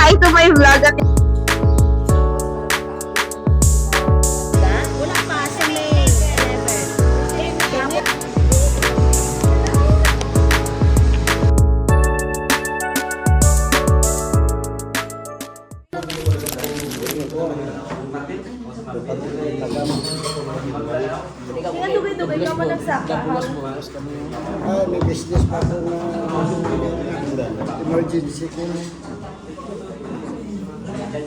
hi to my vlog at Wala pa sa May 11. Kaya dugay-dugay ka mo nagsaka. May business pa po na emergency ko. Kaya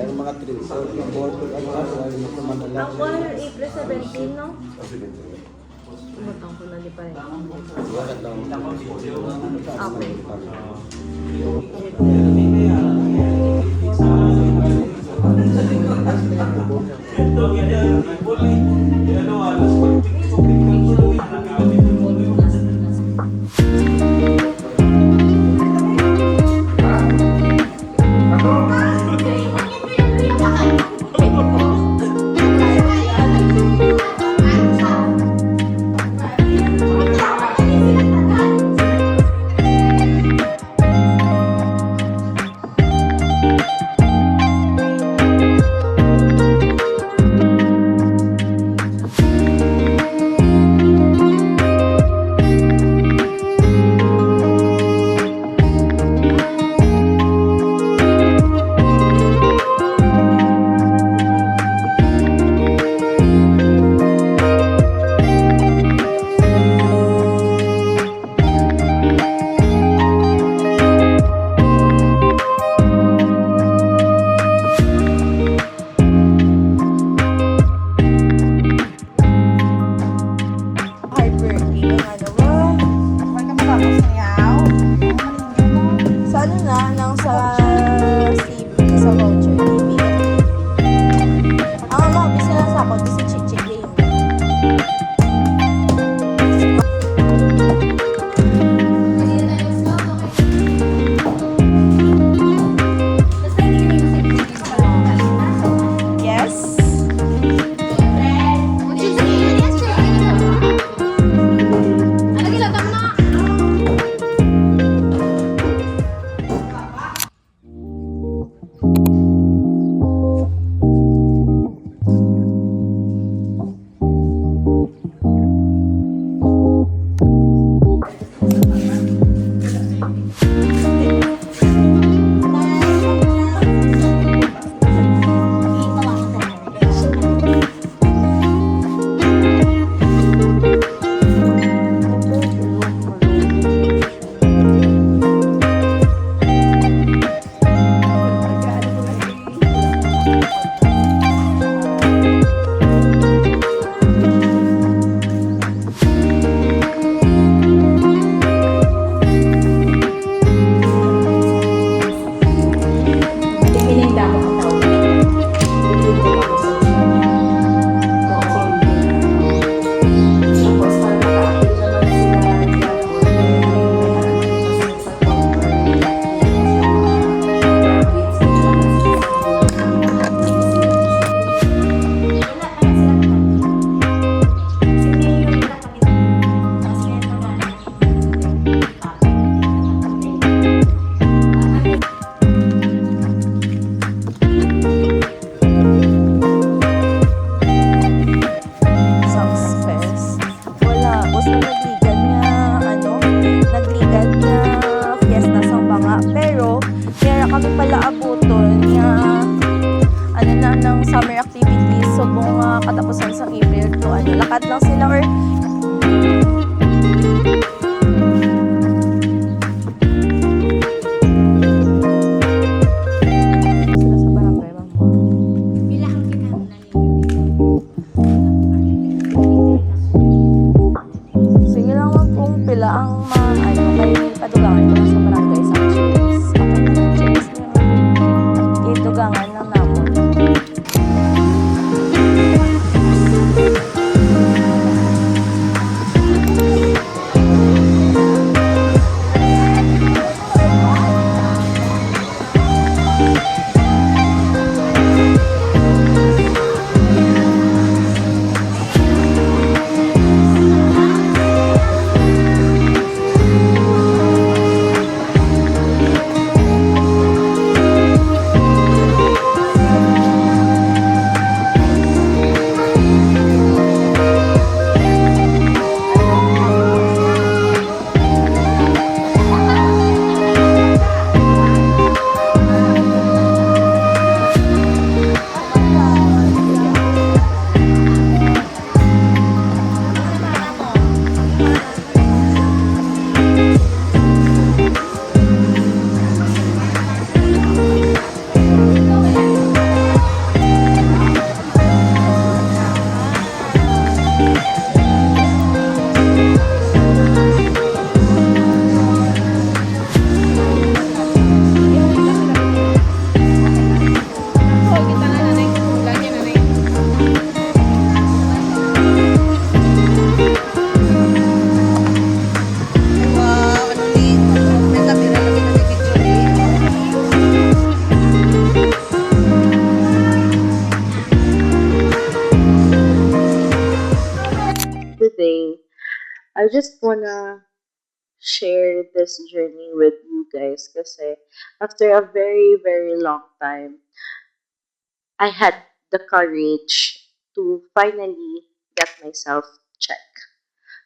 ang mga trip, ang border, ang Manila. Ako April 17, no? Umutang ko na di pa rin. Okay. Sa ano na, nang sa CB, sa voucher, TV. Ang ano, bisa na sa ako, bisa chichik game. Yes. summer activities. So, kung katapusan sa April to, lakad lang sila or sila sa barangay lang mo. Sige lang wag kung pila ang may padugangan ko sa barangay sa Cheers. Cheers niya. Itugangan ng namon. today, I just wanna share this journey with you guys kasi after a very, very long time, I had the courage to finally get myself checked.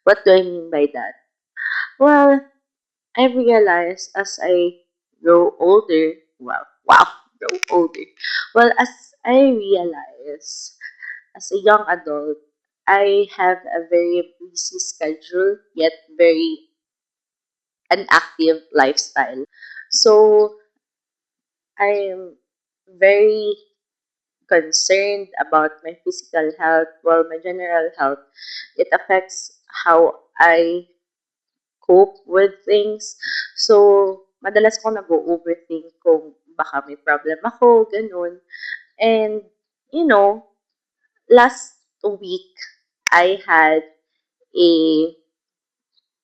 What do I mean by that? Well, I realized as I grow older, wow, grow older. Well, as I realize as a young adult, I have a very busy schedule, yet very an active lifestyle. So I'm very concerned about my physical health, well, my general health. It affects how I cope with things. So, madalas ko nag-overthink kung baka may problem ako, ganun. And, you know, last week, I had a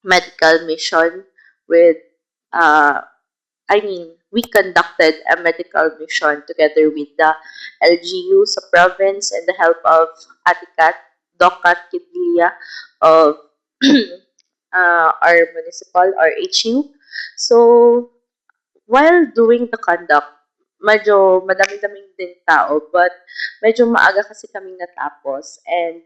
medical mission with uh, we conducted a medical mission together with the LGU sa province and the help of Atikat, Dokat Kidlia of our municipal or HU. So, while doing the conduct, medyo madami-daming din tao, but medyo maaga kasi kaming natapos. And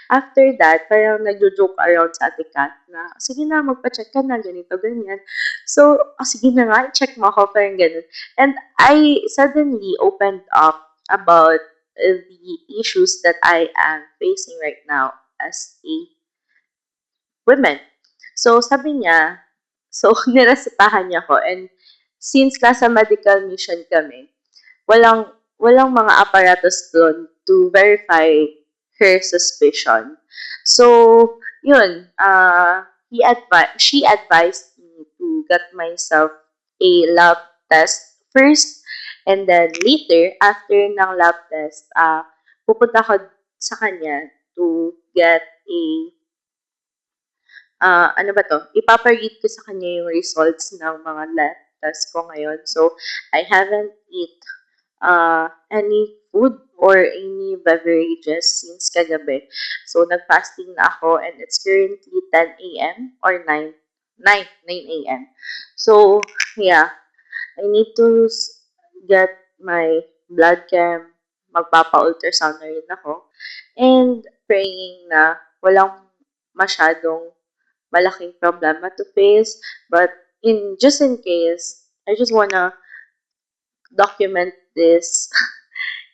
after that, parang nagjo-joke around sa ate Kat na, sige na, magpa-check ka na, ganito, ganyan. So, sige na nga, check mo ako, parang ganun. And I suddenly opened up about the issues that I am facing right now as a woman. So, sabi niya, so, niresetahan niya ako. And since nasa medical mission kami, walang mga apparatus doon to verify her suspicion. So, yun, she advised me to get myself a lab test first, and then later, after ng lab test, pupunta ko sa kanya to get a ano ba 'to, ipapa-read ko sa kanya yung results ng mga lab test ko ngayon. So, I haven't eat any food or any beverages since kagabi. So, nag-fasting na ako and it's currently 10 a.m. or 9 a.m. So, yeah, I need to get my blood chem, magpapa-ultrasound na rin ako, and praying na walang masyadong malaking problema to face. But just in case, I just wanna document this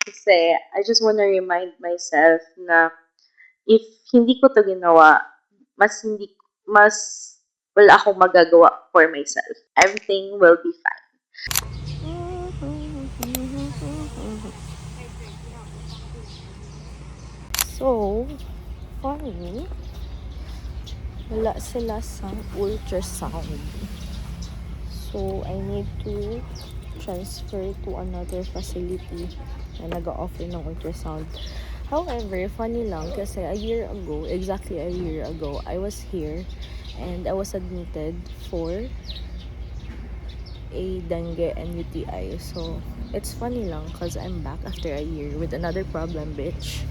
kasi I just wanna remind myself na if hindi ko to ginawa, mas wala akong magagawa for myself. Everything will be fine. So, funny, wala sila sa ultrasound. So, I need to transfer to another facility na nag-offer ng ultrasound. However, funny lang kasi exactly a year ago, I was here and I was admitted for a dengue and UTI. So, it's funny lang because I'm back after a year with another problem, bitch.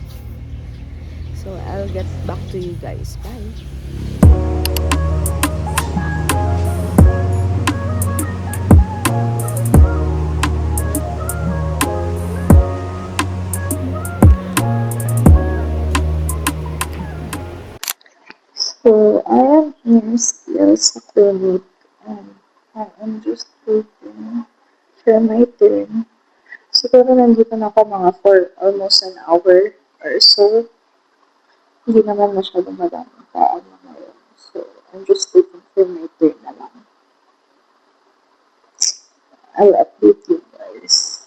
So, I'll get back to you guys. Bye! So, I am here still sa clinic and I am just waiting for my turn. Siguro nandito na ako mga for almost an hour or so. Hindi naman masyadong madaming tao na ngayon. So, I'm just waiting for my turn na lang. I'll update you guys.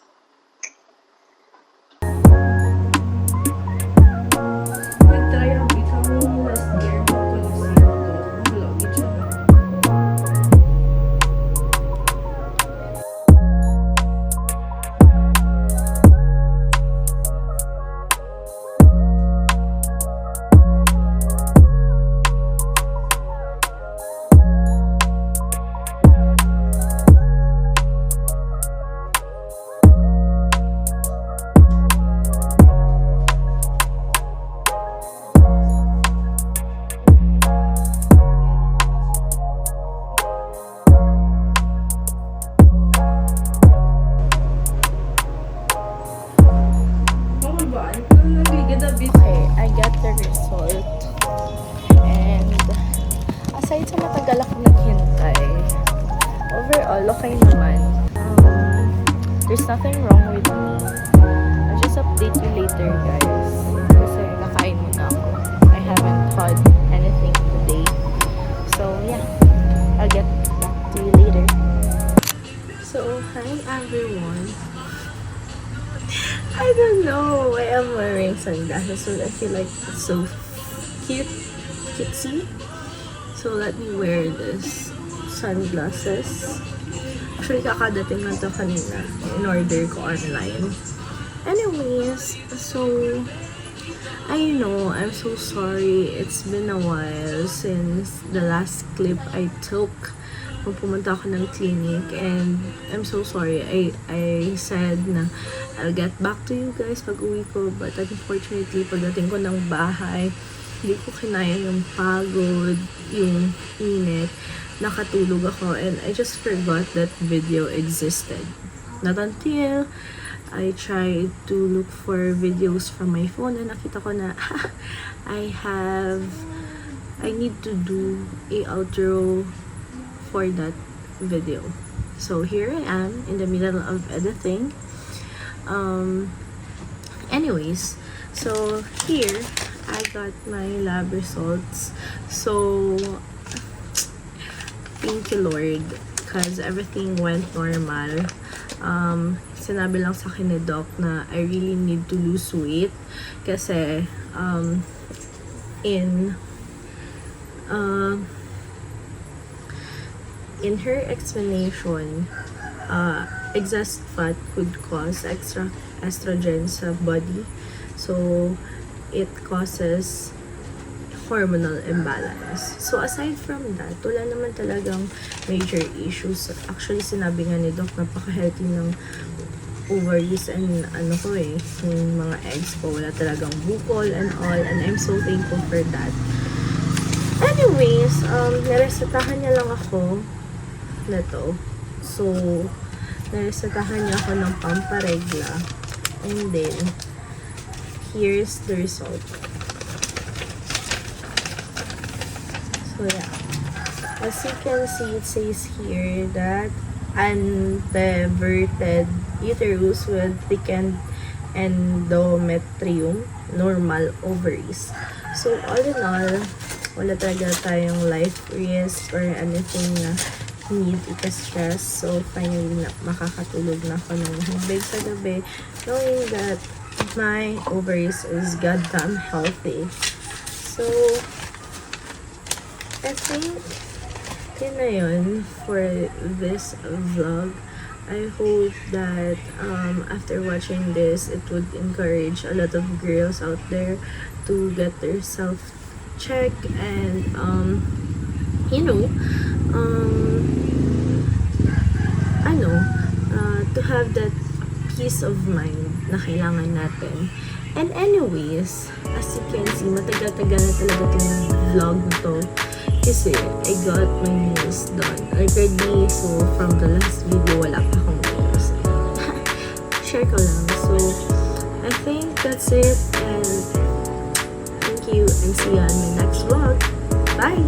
There's nothing wrong with me. I'll just update you later, guys. Kasi nakain muna ako. I haven't had anything today. So, yeah. I'll get back to you later. So, hi everyone. I don't know why I'm wearing sunglasses, but I feel like it's so cutesy. So, let me wear this sunglasses. Actually, kakadating lang to kanina. In-order ko online. Anyways, so, I know, I'm so sorry. It's been a while since the last clip I took. Kung pumunta ako ng clinic, and I'm so sorry. I said na I'll get back to you guys pag uwi ko, but unfortunately, pagdating ko ng bahay, hindi ko kinaya yung pagod, yung init, nakatulog ako, and I just forgot that video existed. Not until I tried to look for videos from my phone, and nakita ko na I need to do a outro for that video. So here I am in the middle of editing. Anyways, so here I got my lab results. So thank you Lord, because everything went normal. Sinabi lang sa akin ni Doc na I really need to lose weight kasi in her explanation, excess fat could cause extra estrogen sa body. So, it causes hormonal imbalance. So, aside from that, wala naman talagang major issues. Actually, sinabi nga ni Doc, napaka-healthy ng ovaries and yung mga eggs ko. Wala talagang bukol and all. And I'm so thankful for that. Anyways, naresetahan niya lang ako na to. So, naresetahan niya ako ng pamparegla. And then, here's the result. So, yeah. As you can see, it says here that unperverted uterus with thickened endometrium, normal ovaries. So, all in all, wala talaga tayong life risk or anything na need ika-stress. So, finally, makakatulog na ako ng hubig sa gabi, knowing that my ovaries is goddamn healthy. So, I think, yun na yun for this vlog. I hope that after watching this, it would encourage a lot of girls out there to get their self-check and, to have that peace of mind na kailangan natin. And anyways, as you can see, matagal-tagal na talaga itong vlog na to. Kasi I got my nails done already. So, from the last video, wala pa akong nails. Share ko lang. So, I think that's it. And thank you and see you on my next vlog. Bye!